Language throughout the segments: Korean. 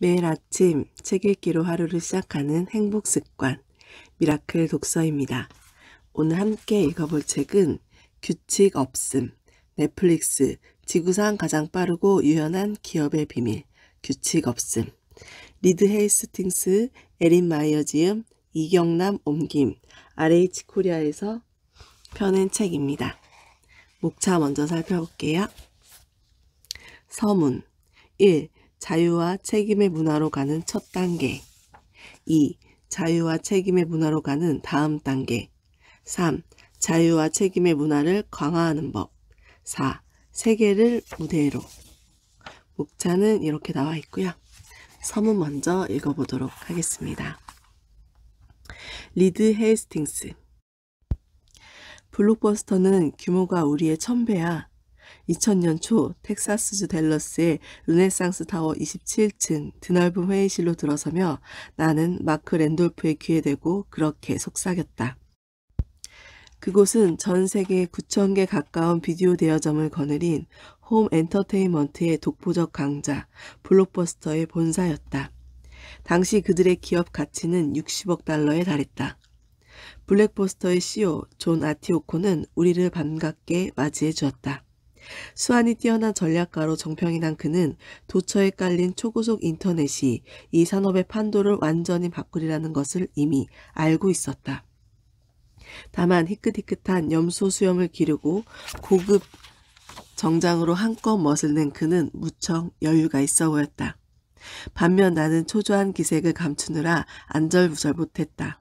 매일 아침 책 읽기로 하루를 시작하는 행복 습관, 미라클 독서입니다. 오늘 함께 읽어볼 책은 규칙 없음, 넷플릭스, 지구상 가장 빠르고 유연한 기업의 비밀, 규칙 없음. 리드 헤이스팅스, 에린 마이어 지음, 이경남 옮김, RH 코리아에서 펴낸 책입니다. 목차 먼저 살펴볼게요. 서문 1. 자유와 책임의 문화로 가는 첫 단계. 2. 자유와 책임의 문화로 가는 다음 단계. 3. 자유와 책임의 문화를 강화하는 법. 4. 세계를 무대로. 목차는 이렇게 나와 있고요. 서문 먼저 읽어보도록 하겠습니다. 리드 헤이스팅스. 블록버스터는 규모가 우리의 1000배야. 2000년 초 텍사스주 댈러스의 르네상스 타워 27층 드넓은 회의실로 들어서며 나는 마크 랜돌프의 귀에 대고 그렇게 속삭였다. 그곳은 전 세계 9,000개 가까운 비디오 대여점을 거느린 홈 엔터테인먼트의 독보적 강자 블록버스터의 본사였다. 당시 그들의 기업 가치는 60억 달러에 달했다. 블록버스터의 CEO 존 아티오코는 우리를 반갑게 맞이해 주었다. 수완이 뛰어난 전략가로 정평이 난 그는 도처에 깔린 초고속 인터넷이 이 산업의 판도를 완전히 바꾸리라는 것을 이미 알고 있었다. 다만 희끗희끗한 염소 수염을 기르고 고급 정장으로 한껏 멋을 낸 그는 무척 여유가 있어 보였다. 반면 나는 초조한 기색을 감추느라 안절부절 못했다.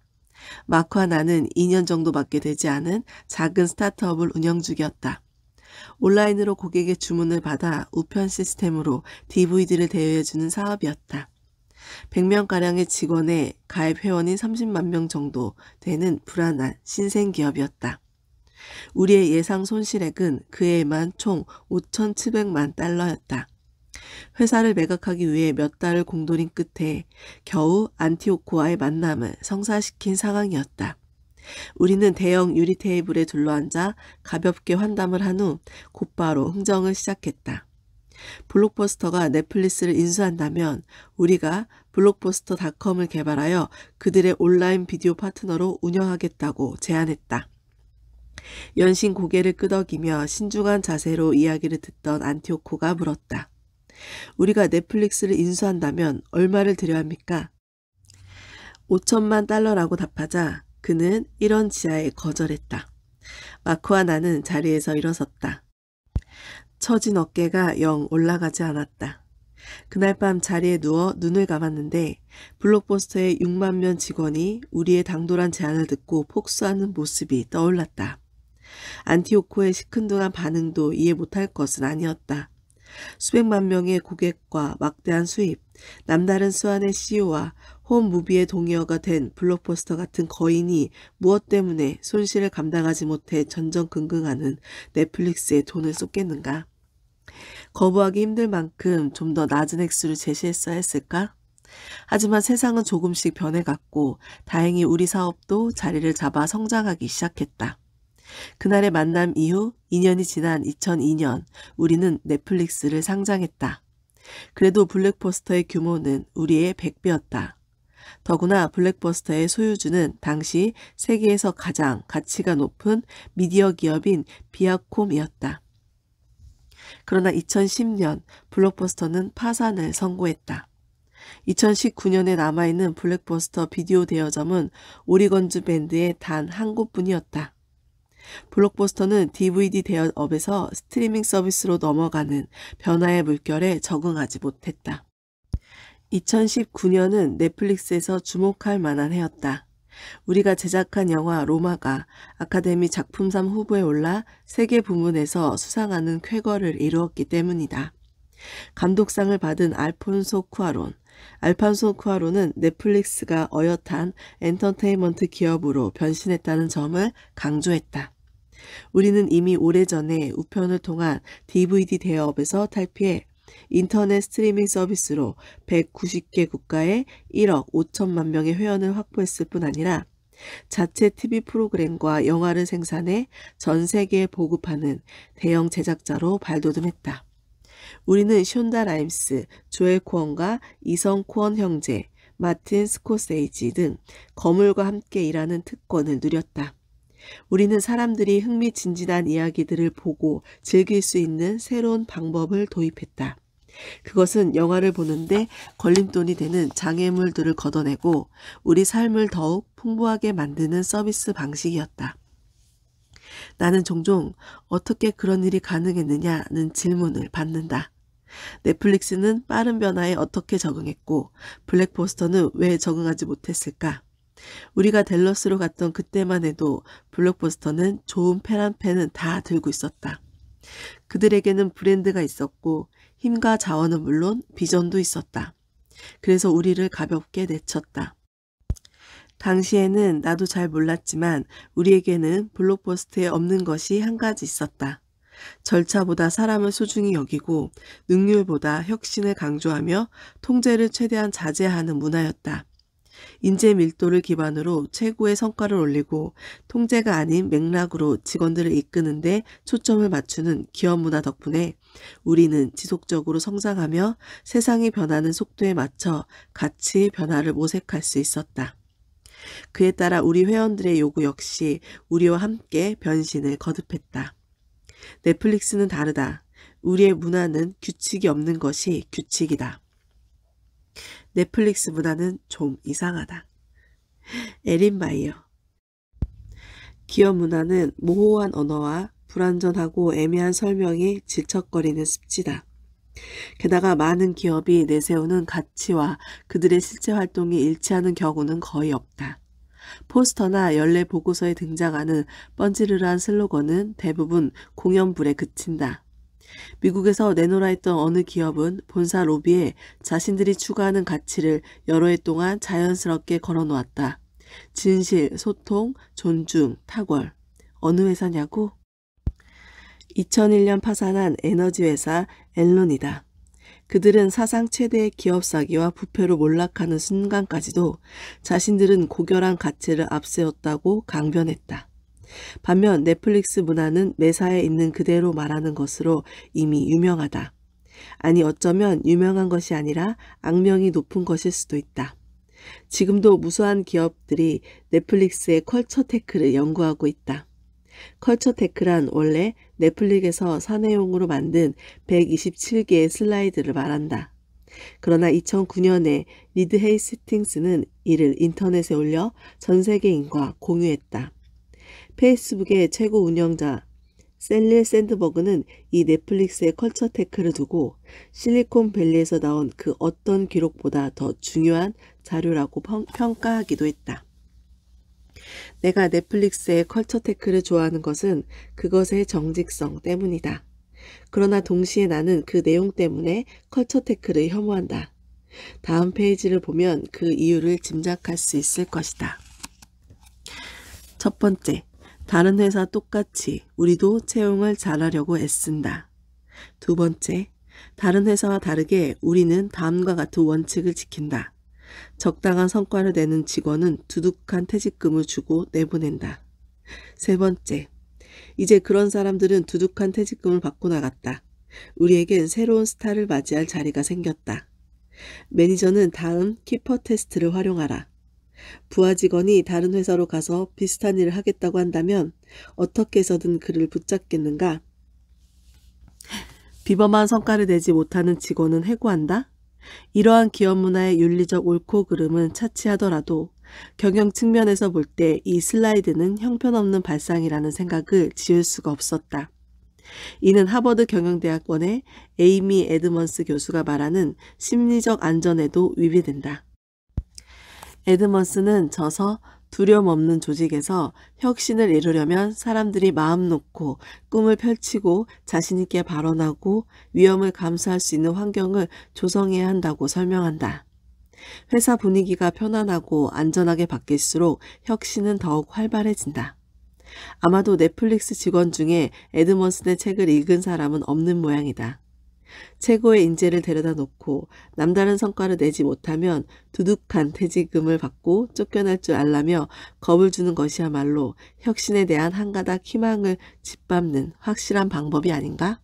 마크와 나는 2년 정도밖에 되지 않은 작은 스타트업을 운영 중이었다. 온라인으로 고객의 주문을 받아 우편 시스템으로 DVD를 대여해주는 사업이었다. 100명가량의 직원의 가입 회원이 30만 명 정도 되는 불안한 신생기업이었다. 우리의 예상 손실액은 그 해에만 총 5,700만 달러였다. 회사를 매각하기 위해 몇 달을 공돌인 끝에 겨우 안티오코와의 만남을 성사시킨 상황이었다. 우리는 대형 유리 테이블에 둘러앉아 가볍게 환담을 한 후 곧바로 흥정을 시작했다. 블록버스터가 넷플릭스를 인수한다면 우리가 블록버스터닷컴을 개발하여 그들의 온라인 비디오 파트너로 운영하겠다고 제안했다. 연신 고개를 끄덕이며 신중한 자세로 이야기를 듣던 안티오코가 물었다. 우리가 넷플릭스를 인수한다면 얼마를 들여야 합니까? 5천만 달러라고 답하자 그는 이런 지하에 거절했다. 마크와 나는 자리에서 일어섰다. 처진 어깨가 영 올라가지 않았다. 그날 밤 자리에 누워 눈을 감았는데 블록버스터의 6만 명 직원이 우리의 당돌한 제안을 듣고 폭수하는 모습이 떠올랐다. 안티오코의 시큰둥한 반응도 이해 못할 것은 아니었다. 수백만 명의 고객과 막대한 수입, 남다른 수완의 CEO와 홈무비의 동의어가 된 블록버스터 같은 거인이 무엇 때문에 손실을 감당하지 못해 전전긍긍하는 넷플릭스에 돈을 쏟겠는가? 거부하기 힘들 만큼 좀 더 낮은 액수를 제시했어야 했을까? 하지만 세상은 조금씩 변해갔고 다행히 우리 사업도 자리를 잡아 성장하기 시작했다. 그날의 만남 이후 2년이 지난 2002년 우리는 넷플릭스를 상장했다. 그래도 블록버스터의 규모는 우리의 100배였다. 더구나 블록버스터의 소유주는 당시 세계에서 가장 가치가 높은 미디어 기업인 비아콤이었다. 그러나 2010년 블록버스터는 파산을 선고했다. 2019년에 남아있는 블록버스터 비디오 대여점은 오리건주 밴드의 단 한 곳뿐이었다. 블록버스터는 DVD 대여업에서 스트리밍 서비스로 넘어가는 변화의 물결에 적응하지 못했다. 2019년은 넷플릭스에서 주목할 만한 해였다. 우리가 제작한 영화 로마가 아카데미 작품상 후보에 올라 세계 부문에서 수상하는 쾌거를 이루었기 때문이다. 감독상을 받은 알폰소 쿠아론은 넷플릭스가 어엿한 엔터테인먼트 기업으로 변신했다는 점을 강조했다. 우리는 이미 오래전에 우편을 통한 DVD 대여업에서 탈피해 인터넷 스트리밍 서비스로 190개 국가에 1억 5천만 명의 회원을 확보했을 뿐 아니라 자체 TV 프로그램과 영화를 생산해 전 세계에 보급하는 대형 제작자로 발돋움했다. 우리는 션다 라임스, 조엘 코언과 이성 코언 형제, 마틴 스코세이지 등 거물과 함께 일하는 특권을 누렸다. 우리는 사람들이 흥미진진한 이야기들을 보고 즐길 수 있는 새로운 방법을 도입했다. 그것은 영화를 보는데 걸림돌이 되는 장애물들을 걷어내고 우리 삶을 더욱 풍부하게 만드는 서비스 방식이었다. 나는 종종 어떻게 그런 일이 가능했느냐는 질문을 받는다. 넷플릭스는 빠른 변화에 어떻게 적응했고 블랙버스터는 왜 적응하지 못했을까? 우리가 댈러스로 갔던 그때만 해도 블록버스터는 좋은 펜 한 펜은 다 들고 있었다. 그들에게는 브랜드가 있었고 힘과 자원은 물론 비전도 있었다. 그래서 우리를 가볍게 내쳤다. 당시에는 나도 잘 몰랐지만 우리에게는 블록버스터에 없는 것이 한 가지 있었다. 절차보다 사람을 소중히 여기고 능률보다 혁신을 강조하며 통제를 최대한 자제하는 문화였다. 인재 밀도를 기반으로 최고의 성과를 올리고 통제가 아닌 맥락으로 직원들을 이끄는데 초점을 맞추는 기업 문화 덕분에 우리는 지속적으로 성장하며 세상이 변하는 속도에 맞춰 가치의 변화를 모색할 수 있었다. 그에 따라 우리 회원들의 요구 역시 우리와 함께 변신을 거듭했다. 넷플릭스는 다르다. 우리의 문화는 규칙이 없는 것이 규칙이다. 넷플릭스 문화는 좀 이상하다. 에린 바이어. 기업 문화는 모호한 언어와 불완전하고 애매한 설명이 질척거리는 습지다. 게다가 많은 기업이 내세우는 가치와 그들의 실제 활동이 일치하는 경우는 거의 없다. 포스터나 연례 보고서에 등장하는 뻔지르르한 슬로건은 대부분 공연불에 그친다. 미국에서 내놓으라 했던 어느 기업은 본사 로비에 자신들이 추구하는 가치를 여러 해 동안 자연스럽게 걸어놓았다. 진실, 소통, 존중, 탁월. 어느 회사냐고? 2001년 파산한 에너지 회사 엔론이다. 그들은 사상 최대의 기업 사기와 부패로 몰락하는 순간까지도 자신들은 고결한 가치를 앞세웠다고 강변했다. 반면 넷플릭스 문화는 매사에 있는 그대로 말하는 것으로 이미 유명하다. 아니 어쩌면 유명한 것이 아니라 악명이 높은 것일 수도 있다. 지금도 무수한 기업들이 넷플릭스의 컬처 테크를 연구하고 있다. 컬처 테크란 원래 넷플릭스에서 사내용으로 만든 127개의 슬라이드를 말한다. 그러나 2009년에 리드 헤이스팅스는 이를 인터넷에 올려 전 세계인과 공유했다. 페이스북의 최고 운영자 셀릴 샌드버그는 이 넷플릭스의 컬처 테크를 두고 실리콘밸리에서 나온 그 어떤 기록보다 더 중요한 자료라고 평가하기도 했다. 내가 넷플릭스의 컬처 테크를 좋아하는 것은 그것의 정직성 때문이다. 그러나 동시에 나는 그 내용 때문에 컬처 테크를 혐오한다. 다음 페이지를 보면 그 이유를 짐작할 수 있을 것이다. 첫 번째, 다른 회사 똑같이 우리도 채용을 잘하려고 애쓴다. 두 번째, 다른 회사와 다르게 우리는 다음과 같은 원칙을 지킨다. 적당한 성과를 내는 직원은 두둑한 퇴직금을 주고 내보낸다. 세 번째, 이제 그런 사람들은 두둑한 퇴직금을 받고 나갔다. 우리에겐 새로운 스타를 맞이할 자리가 생겼다. 매니저는 다음 키퍼 테스트를 활용하라. 부하 직원이 다른 회사로 가서 비슷한 일을 하겠다고 한다면 어떻게 해서든 그를 붙잡겠는가? 비범한 성과를 내지 못하는 직원은 해고한다? 이러한 기업 문화의 윤리적 옳고 그름은 차치하더라도 경영 측면에서 볼 때 이 슬라이드는 형편없는 발상이라는 생각을 지울 수가 없었다. 이는 하버드 경영대학원의 에이미 에드먼스 교수가 말하는 심리적 안전에도 위배된다. 에드먼스는 저서 두려움 없는 조직에서 혁신을 이루려면 사람들이 마음 놓고 꿈을 펼치고 자신있게 발언하고 위험을 감수할 수 있는 환경을 조성해야 한다고 설명한다. 회사 분위기가 편안하고 안전하게 바뀔수록 혁신은 더욱 활발해진다. 아마도 넷플릭스 직원 중에 에드먼슨의 책을 읽은 사람은 없는 모양이다. 최고의 인재를 데려다 놓고 남다른 성과를 내지 못하면 두둑한 퇴직금을 받고 쫓겨날 줄 알라며 겁을 주는 것이야말로 혁신에 대한 한 가닥 희망을 짓밟는 확실한 방법이 아닌가?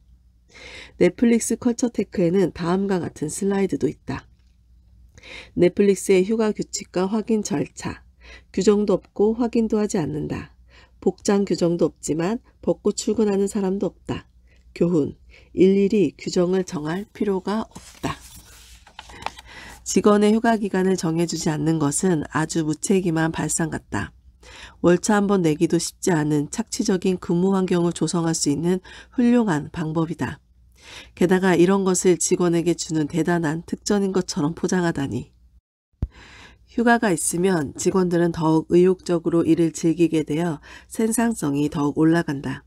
넷플릭스 컬처테크에는 다음과 같은 슬라이드도 있다. 넷플릭스의 휴가 규칙과 확인 절차. 규정도 없고 확인도 하지 않는다. 복장 규정도 없지만 벗고 출근하는 사람도 없다. 교훈. 일일이 규정을 정할 필요가 없다. 직원의 휴가 기간을 정해주지 않는 것은 아주 무책임한 발상 같다. 월차 한 번 내기도 쉽지 않은 착취적인 근무 환경을 조성할 수 있는 훌륭한 방법이다. 게다가 이런 것을 직원에게 주는 대단한 특전인 것처럼 포장하다니. 휴가가 있으면 직원들은 더욱 의욕적으로 일을 즐기게 되어 생산성이 더욱 올라간다.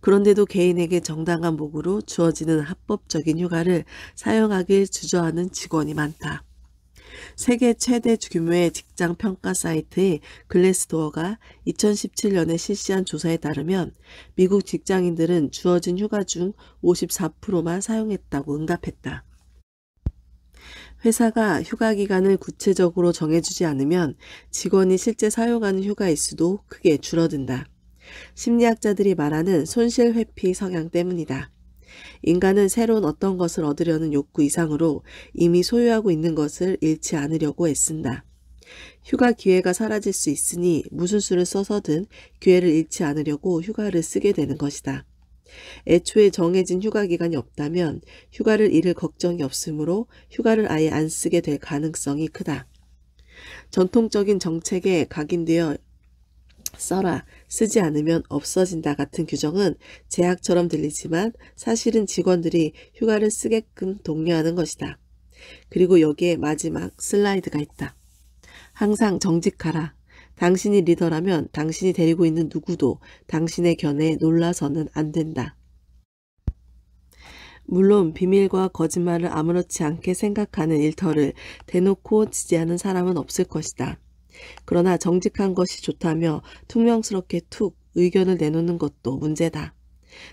그런데도 개인에게 정당한 목으로 주어지는 합법적인 휴가를 사용하길 주저하는 직원이 많다. 세계 최대 규모의 직장 평가 사이트의 글래스도어가 2017년에 실시한 조사에 따르면 미국 직장인들은 주어진 휴가 중 54%만 사용했다고 응답했다. 회사가 휴가 기간을 구체적으로 정해주지 않으면 직원이 실제 사용하는 휴가일 수도 크게 줄어든다. 심리학자들이 말하는 손실 회피 성향 때문이다. 인간은 새로운 어떤 것을 얻으려는 욕구 이상으로 이미 소유하고 있는 것을 잃지 않으려고 애쓴다. 휴가 기회가 사라질 수 있으니 무슨 수를 써서든 기회를 잃지 않으려고 휴가를 쓰게 되는 것이다. 애초에 정해진 휴가 기간이 없다면 휴가를 잃을 걱정이 없으므로 휴가를 아예 안 쓰게 될 가능성이 크다. 전통적인 정책에 각인되어 써라, 쓰지 않으면 없어진다 같은 규정은 제약처럼 들리지만 사실은 직원들이 휴가를 쓰게끔 독려하는 것이다. 그리고 여기에 마지막 슬라이드가 있다. 항상 정직하라. 당신이 리더라면 당신이 데리고 있는 누구도 당신의 견해에 놀라서는 안 된다. 물론 비밀과 거짓말을 아무렇지 않게 생각하는 일터를 대놓고 지지하는 사람은 없을 것이다. 그러나 정직한 것이 좋다며 퉁명스럽게 툭 의견을 내놓는 것도 문제다.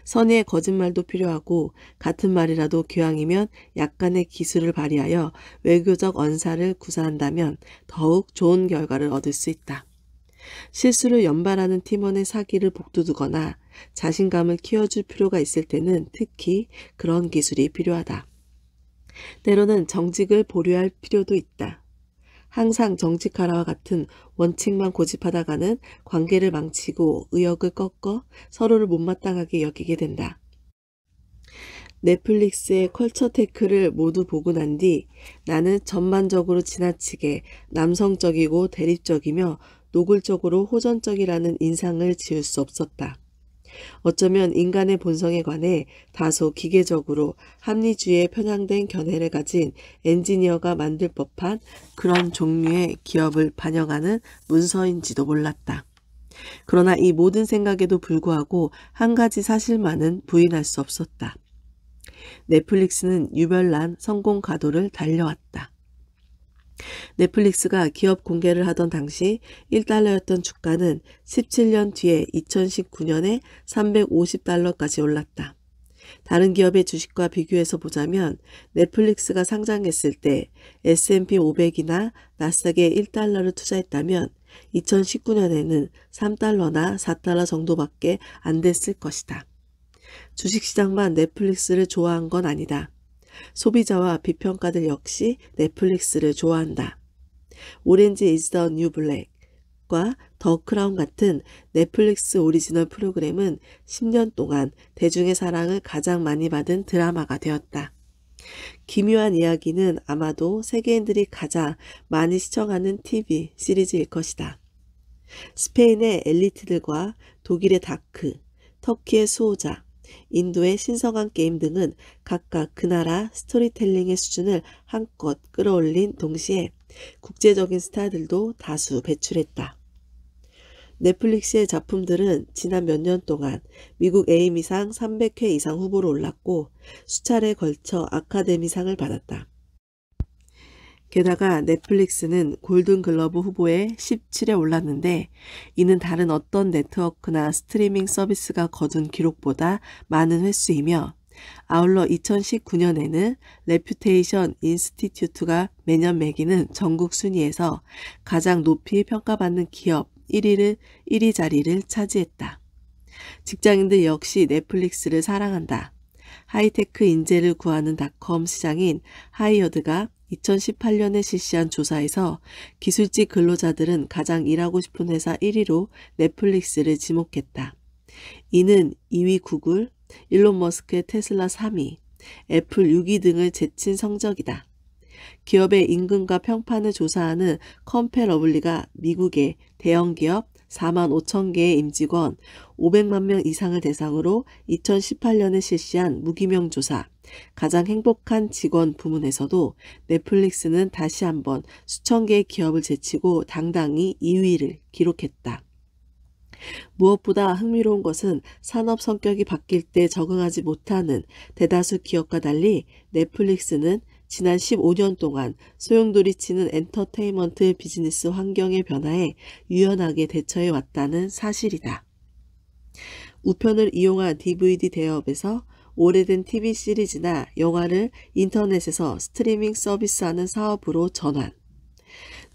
선의의 거짓말도 필요하고 같은 말이라도 기왕이면 약간의 기술을 발휘하여 외교적 언사를 구사한다면 더욱 좋은 결과를 얻을 수 있다. 실수를 연발하는 팀원의 사기를 복두두거나 자신감을 키워줄 필요가 있을 때는 특히 그런 기술이 필요하다. 때로는 정직을 보류할 필요도 있다. 항상 정직하라와 같은 원칙만 고집하다가는 관계를 망치고 의욕을 꺾어 서로를 못마땅하게 여기게 된다. 넷플릭스의 컬처테크를 모두 보고 난 뒤 나는 전반적으로 지나치게 남성적이고 대립적이며 노골적으로 호전적이라는 인상을 지울 수 없었다. 어쩌면 인간의 본성에 관해 다소 기계적으로 합리주의에 편향된 견해를 가진 엔지니어가 만들 법한 그런 종류의 기업을 반영하는 문서인지도 몰랐다. 그러나 이 모든 생각에도 불구하고 한 가지 사실만은 부인할 수 없었다. 넷플릭스는 유별난 성공 가도를 달려왔다. 넷플릭스가 기업 공개를 하던 당시 1달러였던 주가는 17년 뒤에 2019년에 350달러까지 올랐다. 다른 기업의 주식과 비교해서 보자면 넷플릭스가 상장했을 때 S&P 500이나 나스닥에 1달러를 투자했다면 2019년에는 3달러나 4달러 정도밖에 안 됐을 것이다. 주식시장만 넷플릭스를 좋아한 건 아니다. 소비자와 비평가들 역시 넷플릭스를 좋아한다. 오렌지 is the new black과 더 크라운 같은 넷플릭스 오리지널 프로그램은 10년 동안 대중의 사랑을 가장 많이 받은 드라마가 되었다. 기묘한 이야기는 아마도 세계인들이 가장 많이 시청하는 TV 시리즈일 것이다. 스페인의 엘리트들과 독일의 다크, 터키의 수호자, 인도의 신성한 게임 등은 각각 그 나라 스토리텔링의 수준을 한껏 끌어올린 동시에 국제적인 스타들도 다수 배출했다. 넷플릭스의 작품들은 지난 몇 년 동안 미국 에이미상 300회 이상 후보로 올랐고 수차례에 걸쳐 아카데미상을 받았다. 게다가 넷플릭스는 골든글러브 후보에 17에 올랐는데 이는 다른 어떤 네트워크나 스트리밍 서비스가 거둔 기록보다 많은 횟수이며 아울러 2019년에는 레퓨테이션 인스티튜트가 매년 매기는 전국 순위에서 가장 높이 평가받는 기업 1위 자리를 차지했다. 직장인들 역시 넷플릭스를 사랑한다. 하이테크 인재를 구하는 닷컴 시장인 하이어드가 2018년에 실시한 조사에서 기술직 근로자들은 가장 일하고 싶은 회사 1위로 넷플릭스를 지목했다. 이는 2위 구글, 일론 머스크의 테슬라 3위, 애플 6위 등을 제친 성적이다. 기업의 임금과 평판을 조사하는 컴패러블리가 미국의 대형기업 4만 5천 개의 임직원 500만 명 이상을 대상으로 2018년에 실시한 무기명 조사, 가장 행복한 직원 부문에서도 넷플릭스는 다시 한번 수천 개의 기업을 제치고 당당히 2위를 기록했다. 무엇보다 흥미로운 것은 산업 성격이 바뀔 때 적응하지 못하는 대다수 기업과 달리 넷플릭스는 지난 15년 동안 소용돌이치는 엔터테인먼트 비즈니스 환경의 변화에 유연하게 대처해 왔다는 사실이다. 우편을 이용한 DVD 대여업에서 오래된 TV 시리즈나 영화를 인터넷에서 스트리밍 서비스하는 사업으로 전환.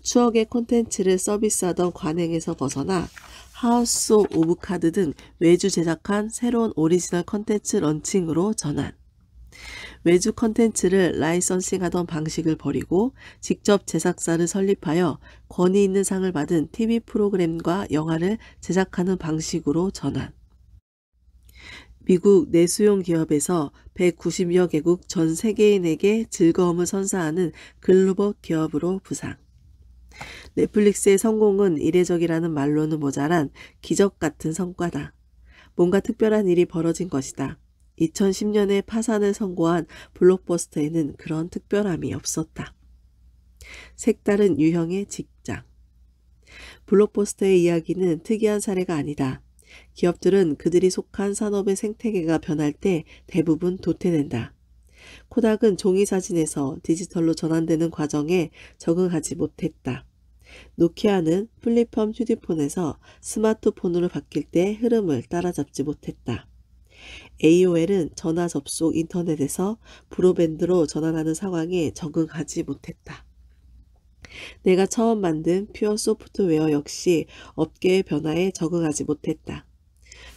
추억의 콘텐츠를 서비스하던 관행에서 벗어나 하우스 오브 카드 등 외주 제작한 새로운 오리지널 콘텐츠 런칭으로 전환. 외주 콘텐츠를 라이선싱하던 방식을 버리고 직접 제작사를 설립하여 권위 있는 상을 받은 TV 프로그램과 영화를 제작하는 방식으로 전환. 미국 내수용 기업에서 190여 개국 전 세계인에게 즐거움을 선사하는 글로벌 기업으로 부상. 넷플릭스의 성공은 이례적이라는 말로는 모자란 기적 같은 성과다. 뭔가 특별한 일이 벌어진 것이다. 2010년에 파산을 선고한 블록버스터에는 그런 특별함이 없었다. 색다른 유형의 직장. 블록버스터의 이야기는 특이한 사례가 아니다. 기업들은 그들이 속한 산업의 생태계가 변할 때 대부분 도태된다. 코닥은 종이 사진에서 디지털로 전환되는 과정에 적응하지 못했다. 노키아는 플립폰 휴대폰에서 스마트폰으로 바뀔 때 흐름을 따라잡지 못했다. AOL은 전화 접속 인터넷에서 브로밴드로 전환하는 상황에 적응하지 못했다. 내가 처음 만든 퓨어 소프트웨어 역시 업계의 변화에 적응하지 못했다.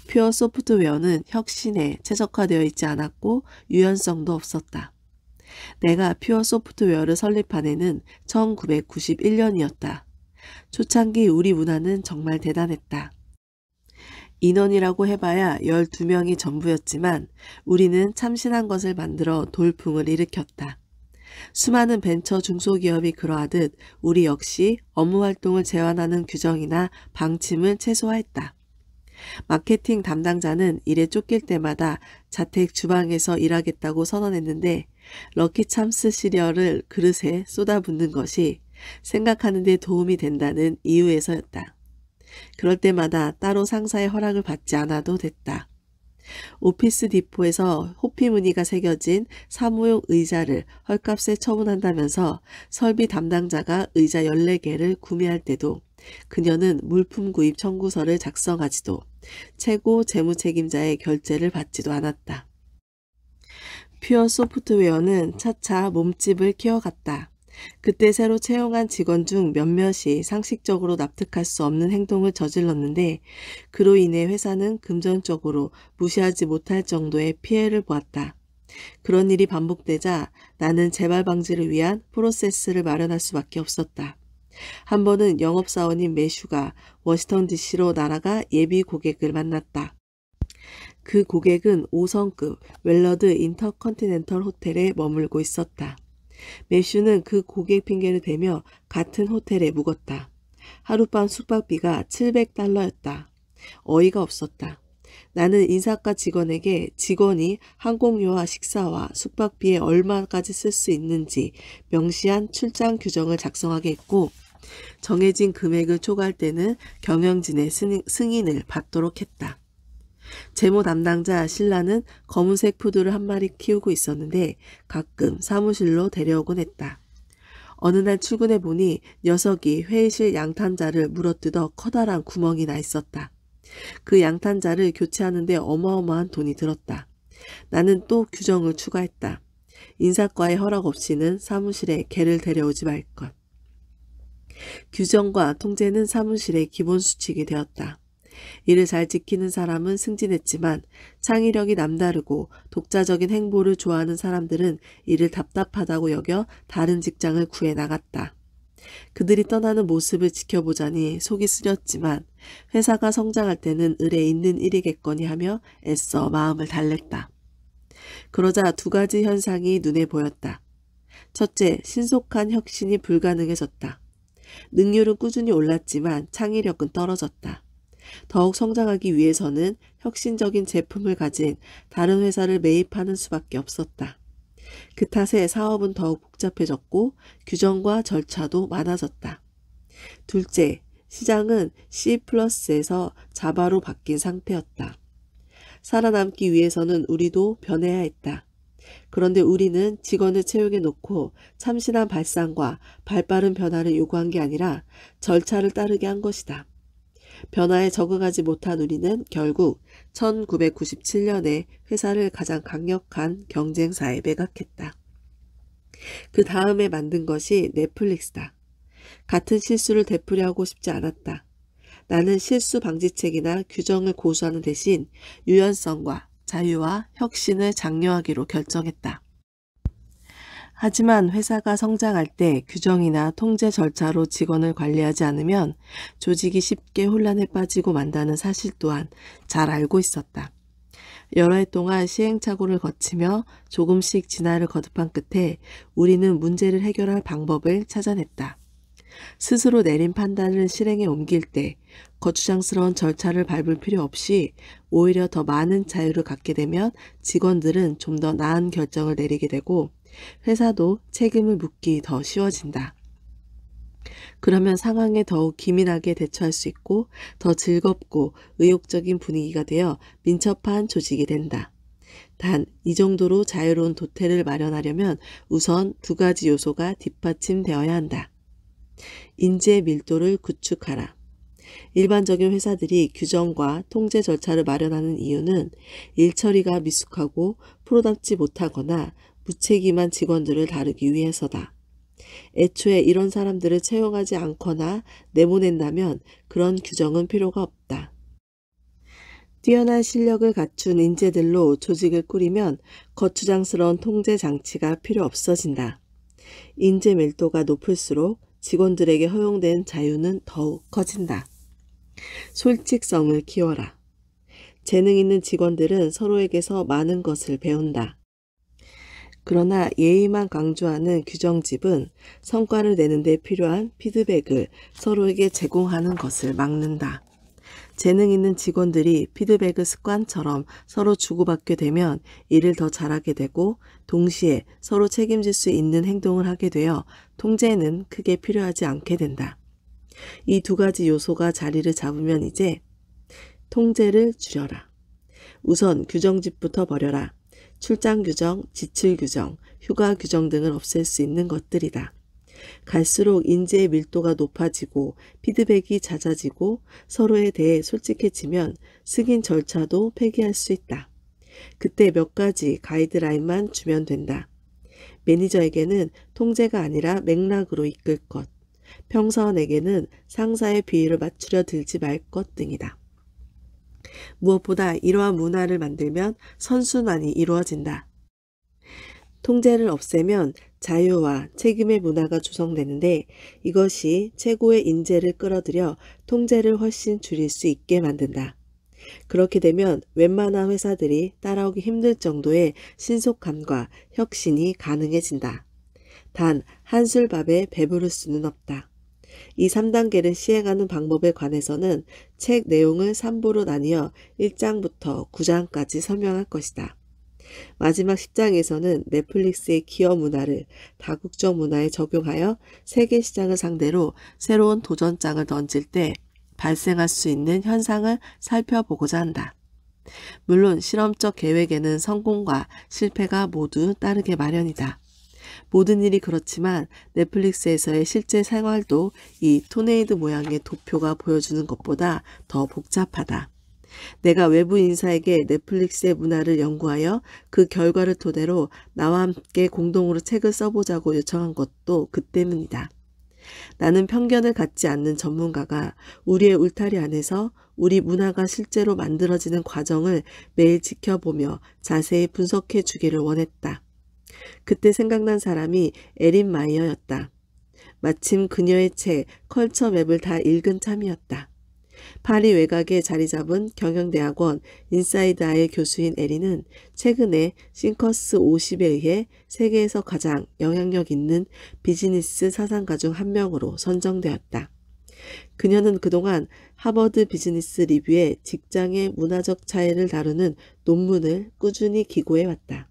퓨어 소프트웨어는 혁신에 최적화되어 있지 않았고 유연성도 없었다. 내가 퓨어 소프트웨어를 설립한 해는 1991년이었다. 초창기 우리 문화는 정말 대단했다. 인원이라고 해봐야 12명이 전부였지만 우리는 참신한 것을 만들어 돌풍을 일으켰다. 수많은 벤처 중소기업이 그러하듯 우리 역시 업무 활동을 제한하는 규정이나 방침을 최소화했다. 마케팅 담당자는 일에 쫓길 때마다 자택 주방에서 일하겠다고 선언했는데 럭키참스 시리얼을 그릇에 쏟아붓는 것이 생각하는 데 도움이 된다는 이유에서였다. 그럴 때마다 따로 상사의 허락을 받지 않아도 됐다. 오피스 디포에서 호피 무늬가 새겨진 사무용 의자를 헐값에 처분한다면서 설비 담당자가 의자 14개를 구매할 때도 그녀는 물품 구입 청구서를 작성하지도 최고 재무책임자의 결재를 받지도 않았다. 퓨어 소프트웨어는 차차 몸집을 키워갔다. 그때 새로 채용한 직원 중 몇몇이 상식적으로 납득할 수 없는 행동을 저질렀는데 그로 인해 회사는 금전적으로 무시하지 못할 정도의 피해를 보았다. 그런 일이 반복되자 나는 재발 방지를 위한 프로세스를 마련할 수밖에 없었다. 한 번은 영업사원인 매슈가 워싱턴 DC로 날아가 예비 고객을 만났다. 그 고객은 5성급 웰러드 인터컨티넨털 호텔에 머물고 있었다. 매슈는 그 고객 핑계를 대며 같은 호텔에 묵었다. 하룻밤 숙박비가 $700였다. 어이가 없었다. 나는 인사과 직원에게 직원이 항공료와 식사와 숙박비에 얼마까지 쓸 수 있는지 명시한 출장 규정을 작성하게 했고 정해진 금액을 초과할 때는 경영진의 승인을 받도록 했다. 재무 담당자 신라는 검은색 푸드를 한 마리 키우고 있었는데 가끔 사무실로 데려오곤 했다. 어느 날 출근해 보니 녀석이 회의실 양탄자를 물어뜯어 커다란 구멍이 나 있었다. 그 양탄자를 교체하는데 어마어마한 돈이 들었다. 나는 또 규정을 추가했다. 인사과의 허락 없이는 사무실에 개를 데려오지 말 것. 규정과 통제는 사무실의 기본 수칙이 되었다. 이를 잘 지키는 사람은 승진했지만 창의력이 남다르고 독자적인 행보를 좋아하는 사람들은 이를 답답하다고 여겨 다른 직장을 구해 나갔다. 그들이 떠나는 모습을 지켜보자니 속이 쓰렸지만 회사가 성장할 때는 을에 있는 일이겠거니 하며 애써 마음을 달랬다. 그러자 두 가지 현상이 눈에 보였다. 첫째, 신속한 혁신이 불가능해졌다. 능률은 꾸준히 올랐지만 창의력은 떨어졌다. 더욱 성장하기 위해서는 혁신적인 제품을 가진 다른 회사를 매입하는 수밖에 없었다. 그 탓에 사업은 더욱 복잡해졌고 규정과 절차도 많아졌다. 둘째, 시장은 C+에서 자바로 바뀐 상태였다. 살아남기 위해서는 우리도 변해야 했다. 그런데 우리는 직원을 채용해 놓고 참신한 발상과 발빠른 변화를 요구한 게 아니라 절차를 따르게 한 것이다. 변화에 적응하지 못한 우리는 결국 1997년에 회사를 가장 강력한 경쟁사에 매각했다. 그 다음에 만든 것이 넷플릭스다. 같은 실수를 되풀이하고 싶지 않았다. 나는 실수 방지책이나 규정을 고수하는 대신 유연성과 자유와 혁신을 장려하기로 결정했다. 하지만 회사가 성장할 때 규정이나 통제 절차로 직원을 관리하지 않으면 조직이 쉽게 혼란에 빠지고 만다는 사실 또한 잘 알고 있었다. 여러 해 동안 시행착오를 거치며 조금씩 진화를 거듭한 끝에 우리는 문제를 해결할 방법을 찾아냈다. 스스로 내린 판단을 실행에 옮길 때 거추장스러운 절차를 밟을 필요 없이 오히려 더 많은 자유를 갖게 되면 직원들은 좀 더 나은 결정을 내리게 되고 회사도 책임을 묻기 더 쉬워진다. 그러면 상황에 더욱 기민하게 대처할 수 있고 더 즐겁고 의욕적인 분위기가 되어 민첩한 조직이 된다. 단, 이 정도로 자유로운 도태를 마련하려면 우선 두 가지 요소가 뒷받침되어야 한다. 인재 밀도를 구축하라. 일반적인 회사들이 규정과 통제 절차를 마련하는 이유는 일 처리가 미숙하고 프로답지 못하거나 무책임한 직원들을 다루기 위해서다. 애초에 이런 사람들을 채용하지 않거나 내보낸다면 그런 규정은 필요가 없다. 뛰어난 실력을 갖춘 인재들로 조직을 꾸리면 거추장스러운 통제 장치가 필요 없어진다. 인재 밀도가 높을수록 직원들에게 허용된 자유는 더욱 커진다. 솔직성을 키워라. 재능 있는 직원들은 서로에게서 많은 것을 배운다. 그러나 예의만 강조하는 규정집은 성과를 내는 데 필요한 피드백을 서로에게 제공하는 것을 막는다. 재능 있는 직원들이 피드백을 습관처럼 서로 주고받게 되면 일을 더 잘하게 되고 동시에 서로 책임질 수 있는 행동을 하게 되어 통제는 크게 필요하지 않게 된다. 이 두 가지 요소가 자리를 잡으면 이제 통제를 줄여라. 우선 규정집부터 버려라. 출장 규정, 지출 규정, 휴가 규정 등을 없앨 수 있는 것들이다. 갈수록 인재의 밀도가 높아지고 피드백이 잦아지고 서로에 대해 솔직해지면 승인 절차도 폐기할 수 있다. 그때 몇 가지 가이드라인만 주면 된다. 매니저에게는 통제가 아니라 맥락으로 이끌 것, 평사원에게는 상사의 비위를 맞추려 들지 말 것 등이다. 무엇보다 이러한 문화를 만들면 선순환이 이루어진다. 통제를 없애면 자유와 책임의 문화가 조성되는데 이것이 최고의 인재를 끌어들여 통제를 훨씬 줄일 수 있게 만든다. 그렇게 되면 웬만한 회사들이 따라오기 힘들 정도의 신속함과 혁신이 가능해진다. 단 한술밥에 배부를 수는 없다. 이 3단계를 시행하는 방법에 관해서는 책 내용을 3부로 나뉘어 1장부터 9장까지 설명할 것이다. 마지막 10장에서는 넷플릭스의 기업 문화를 다국적 문화에 적용하여 세계 시장을 상대로 새로운 도전장을 던질 때 발생할 수 있는 현상을 살펴보고자 한다. 물론 실험적 계획에는 성공과 실패가 모두 따르게 마련이다. 모든 일이 그렇지만 넷플릭스에서의 실제 생활도 이 토네이도 모양의 도표가 보여주는 것보다 더 복잡하다. 내가 외부 인사에게 넷플릭스의 문화를 연구하여 그 결과를 토대로 나와 함께 공동으로 책을 써보자고 요청한 것도 그 때문이다. 나는 편견을 갖지 않는 전문가가 우리의 울타리 안에서 우리 문화가 실제로 만들어지는 과정을 매일 지켜보며 자세히 분석해 주기를 원했다. 그때 생각난 사람이 에린 마이어였다. 마침 그녀의 책 컬처 맵을 다 읽은 참이었다. 파리 외곽에 자리 잡은 경영대학원 인사이드 아의 교수인 에린은 최근에 싱커스 50에 의해 세계에서 가장 영향력 있는 비즈니스 사상가 중 한 명으로 선정되었다. 그녀는 그동안 하버드 비즈니스 리뷰의 직장의 문화적 차이를 다루는 논문을 꾸준히 기고해왔다.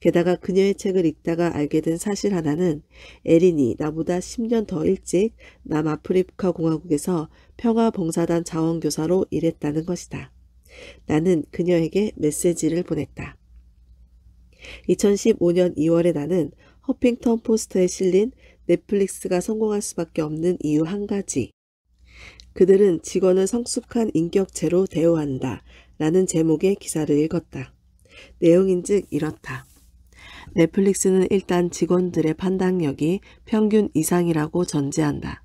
게다가 그녀의 책을 읽다가 알게 된 사실 하나는 에린이 나보다 10년 더 일찍 남아프리카 공화국에서 평화봉사단 자원교사로 일했다는 것이다. 나는 그녀에게 메시지를 보냈다. 2015년 2월에 나는 허핑턴 포스트에 실린 넷플릭스가 성공할 수밖에 없는 이유 한 가지. 그들은 직원을 성숙한 인격체로 대우한다 라는 제목의 기사를 읽었다. 내용인즉 이렇다. 넷플릭스는 일단 직원들의 판단력이 평균 이상이라고 전제한다.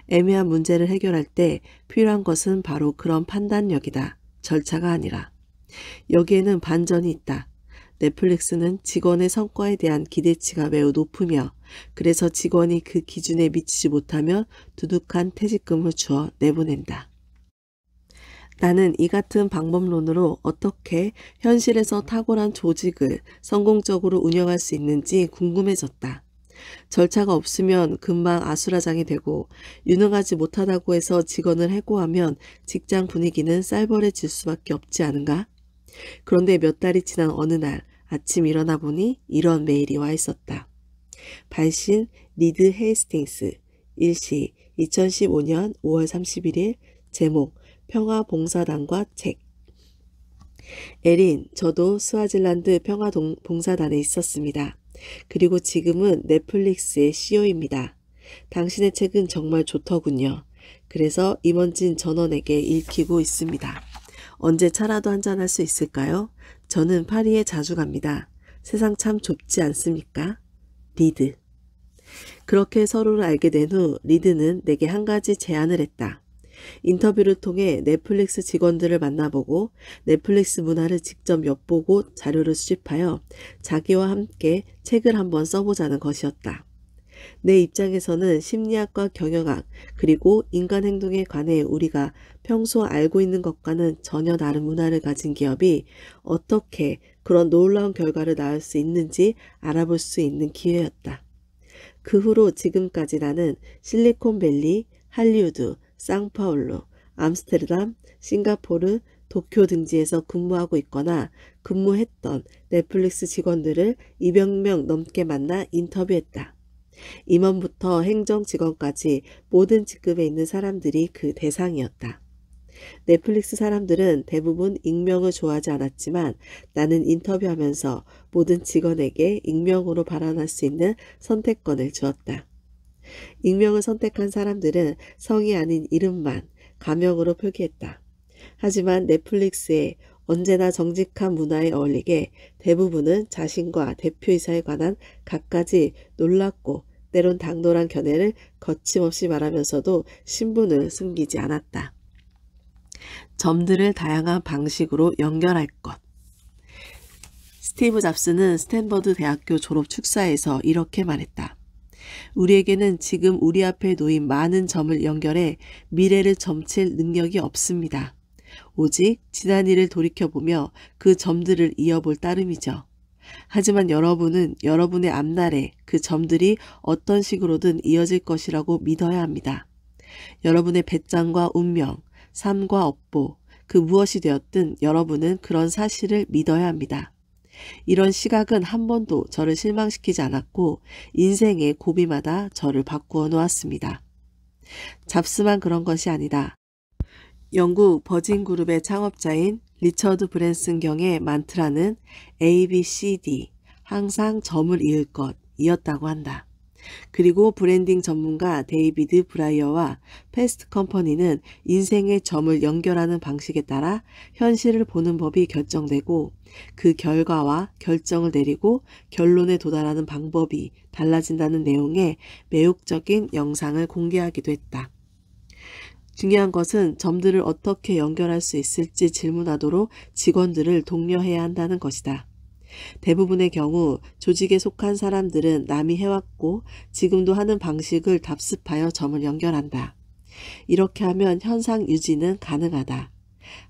애매한 문제를 해결할 때 필요한 것은 바로 그런 판단력이다. 절차가 아니라. 여기에는 반전이 있다. 넷플릭스는 직원의 성과에 대한 기대치가 매우 높으며 그래서 직원이 그 기준에 미치지 못하면 두둑한 퇴직금을 주어 내보낸다. 나는 이 같은 방법론으로 어떻게 현실에서 탁월한 조직을 성공적으로 운영할 수 있는지 궁금해졌다. 절차가 없으면 금방 아수라장이 되고 유능하지 못하다고 해서 직원을 해고하면 직장 분위기는 쌀벌해질 수밖에 없지 않은가? 그런데 몇 달이 지난 어느 날 아침 일어나 보니 이런 메일이 와 있었다. 발신 리드 헤이스팅스 일시 2015년 5월 31일 제목 평화봉사단과 책. 에린, 저도 스와질란드 평화봉사단에 있었습니다. 그리고 지금은 넷플릭스의 CEO입니다. 당신의 책은 정말 좋더군요. 그래서 임원진 전원에게 읽히고 있습니다. 언제 차라도 한잔 할 수 있을까요? 저는 파리에 자주 갑니다. 세상 참 좁지 않습니까? 리드. 그렇게 서로를 알게 된 후 리드는 내게 한 가지 제안을 했다. 인터뷰를 통해 넷플릭스 직원들을 만나보고 넷플릭스 문화를 직접 엿보고 자료를 수집하여 자기와 함께 책을 한번 써보자는 것이었다. 내 입장에서는 심리학과 경영학 그리고 인간 행동에 관해 우리가 평소 알고 있는 것과는 전혀 다른 문화를 가진 기업이 어떻게 그런 놀라운 결과를 낳을 수 있는지 알아볼 수 있는 기회였다. 그 후로 지금까지 나는 실리콘밸리, 할리우드, 상파울루, 암스테르담, 싱가포르, 도쿄 등지에서 근무하고 있거나 근무했던 넷플릭스 직원들을 200명 넘게 만나 인터뷰했다. 임원부터 행정 직원까지 모든 직급에 있는 사람들이 그 대상이었다. 넷플릭스 사람들은 대부분 익명을 좋아하지 않았지만 나는 인터뷰하면서 모든 직원에게 익명으로 발언할 수 있는 선택권을 주었다. 익명을 선택한 사람들은 성이 아닌 이름만 가명으로 표기했다. 하지만 넷플릭스의 언제나 정직한 문화에 어울리게 대부분은 자신과 대표이사에 관한 갖가지 놀랍고 때론 당돌한 견해를 거침없이 말하면서도 신분을 숨기지 않았다. 점들을 다양한 방식으로 연결할 것. 스티브 잡스는 스탠퍼드 대학교 졸업 축사에서 이렇게 말했다. 우리에게는 지금 우리 앞에 놓인 많은 점을 연결해 미래를 점칠 능력이 없습니다. 오직 지난 일을 돌이켜보며 그 점들을 이어볼 따름이죠. 하지만 여러분은 여러분의 앞날에 그 점들이 어떤 식으로든 이어질 것이라고 믿어야 합니다. 여러분의 배짱과 운명, 삶과 업보, 그 무엇이 되었든 여러분은 그런 사실을 믿어야 합니다. 이런 시각은 한 번도 저를 실망시키지 않았고 인생의 고비마다 저를 바꾸어 놓았습니다. 잡스만 그런 것이 아니다. 영국 버진그룹의 창업자인 리처드 브랜슨 경의 만트라는 A, B, C, D, 항상 점을 이을 것이었다고 한다. 그리고 브랜딩 전문가 데이비드 브라이어와 패스트 컴퍼니는 인생의 점을 연결하는 방식에 따라 현실을 보는 법이 결정되고 그 결과와 결정을 내리고 결론에 도달하는 방법이 달라진다는 내용의 매혹적인 영상을 공개하기도 했다. 중요한 것은 점들을 어떻게 연결할 수 있을지 질문하도록 직원들을 독려해야 한다는 것이다. 대부분의 경우 조직에 속한 사람들은 남이 해왔고 지금도 하는 방식을 답습하여 점을 연결한다. 이렇게 하면 현상 유지는 가능하다.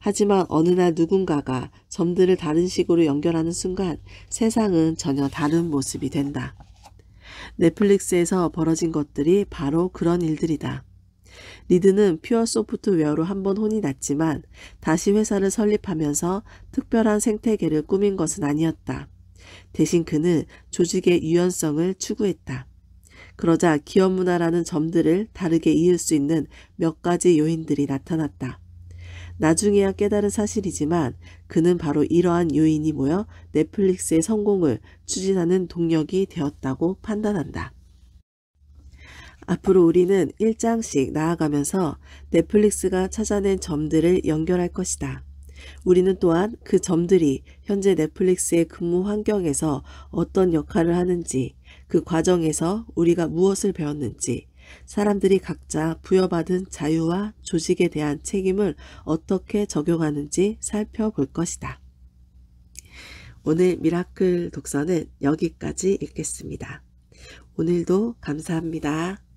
하지만 어느 날 누군가가 점들을 다른 식으로 연결하는 순간 세상은 전혀 다른 모습이 된다. 넷플릭스에서 벌어진 것들이 바로 그런 일들이다. 리드는 퓨어 소프트웨어로 한번 혼이 났지만 다시 회사를 설립하면서 특별한 생태계를 꾸민 것은 아니었다. 대신 그는 조직의 유연성을 추구했다. 그러자 기업 문화라는 점들을 다르게 이을 수 있는 몇 가지 요인들이 나타났다. 나중에야 깨달은 사실이지만 그는 바로 이러한 요인이 모여 넷플릭스의 성공을 추진하는 동력이 되었다고 판단한다. 앞으로 우리는 1장씩 나아가면서 넷플릭스가 찾아낸 점들을 연결할 것이다. 우리는 또한 그 점들이 현재 넷플릭스의 근무 환경에서 어떤 역할을 하는지, 그 과정에서 우리가 무엇을 배웠는지, 사람들이 각자 부여받은 자유와 조직에 대한 책임을 어떻게 적용하는지 살펴볼 것이다. 오늘 미라클 독서는 여기까지 읽겠습니다. 오늘도 감사합니다.